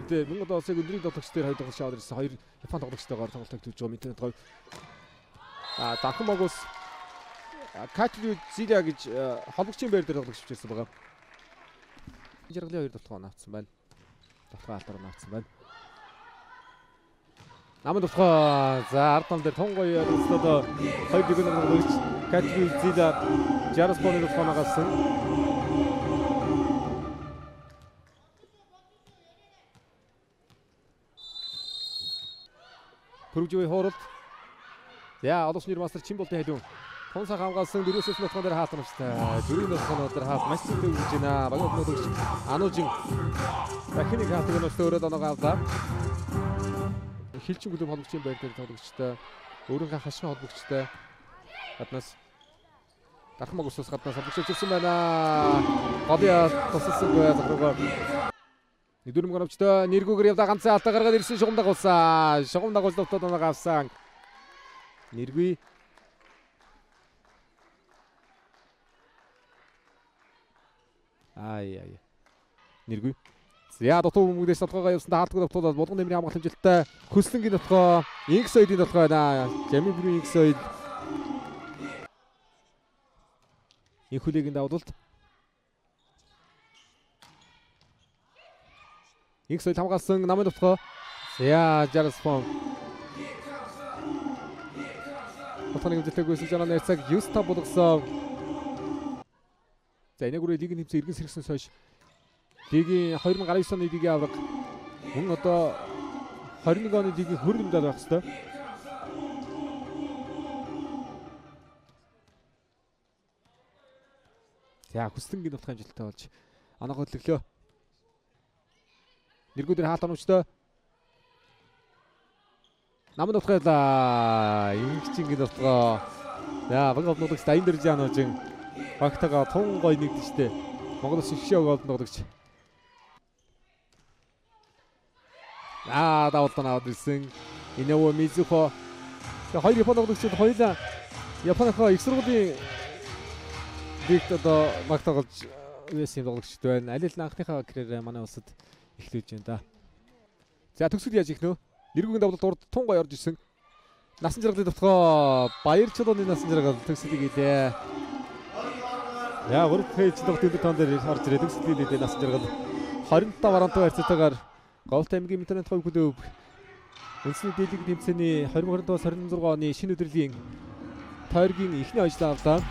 дээр мөн одоо улсын өндрийн тоглогч дээр хоёр тоглогч аваад ирсэн. Хоёр Япон тоглогчтойгоор тоглолтыг төвж байгаа мэдээ гоё. Данхан Могус Катлю Зиля гэж холбогчийн байр дээр тоглогч авчихсан байгаа. Жаргалын хоёр тултгоо авцсан байна. Тултгоо алтаар авцсан байна. Намын тултгоо за ард нам дээр тун гоё одоо хоёр дэгэн тоглогч Катлю Зиля Жарспоны тултгоо нагасан. Пүрүживэ хооролт. За олонч нэр мастер Чимболтын хэлүүн. Тунсаа хамгаалсан дөрөвсөс нутган дээр хаалтамжтай. Дөрвийн нутган дээр хаалт маш зүйтэй үрж байна. Багт нутгч Анужин дахиныг хаалтыг нь өөрөө доногоо авлаа. Хилчин клуб холбогчийн байр дээр тоглогчтой. Өөрийнхөө хашин холбогчтой. Гаднаас Дархан Могусоос гаднаас холбогч ирсэн байна. Голиа тусалсан байгаад Дөрөм гонвчтой нэргүүгээр явда ганцхан алдаа гаргаад ирсэн шугам дагуулсан. Шугам дагуулж довтод оноо авсан. Нэргүй. Ай. Нэргүй. За дотоо хүмүүдээс толгойгоо явсан хаалтгүй довтод болгон нэмрийн хамгаалт хэмжилттэй Хөслөнгийн дотгоо Инкс ойдын дотгоо байна. Жами бүрийн Инкс ойд. Инхүлэгийн давдалт. Инкс ойд хамгаалсан намын дотгоо. За Жарспон. Хотны хэмжээтэй гүйсэн жанаа нэрцаг Юста болгосон. За энэ гүрээ лигийн хэмжээ иргэн сэргсэн хойш лигийн 2019 оны лигийн авраг мөн одоо 21 оны лигийн хөрөлмөд байх хэвээр. За Хөслөнгийн дотгоо хэмжилттэй болж оноо хөдлөглөө. Нэргүүдээр хаалт оногчтой. Намын дотгойлаа. Инкчингийн дотгоо. За баг олнуудагч Дайн Дэржан хожин багтагаа тун гой нэгдэжтэй. Монгол шигшээ олд ногдогч. Давтан аваад ирсэн. Инэво Мизухо. Хоёр Япон ногдогчд хоёулаа Японхоо их сургуулийн лигт одоо багтагалж байсан ногдогчд байна. Аль аль анхныхаа карьераа манай улсад эхлүүлж байна да. За төгсгөл яаж ихнэ? Нэргүүгийн давлалт урд тун гой орж ирсэн. Насан жаргалын довтгоо Баярчлууны насан жаргал төгсөлийг хийлээ. За гурав пэйж довтгын тон дээр орж ирээ төгсөлийг хийлээ насан жаргал 25 оронтой харьцаатайгаар Говьт аймгийн интернет хувь клуб үндэсний дийлэг тэмцээний 2025-26 оны шинэ өдрлийн тойргийн эхний ажлаа авлаа.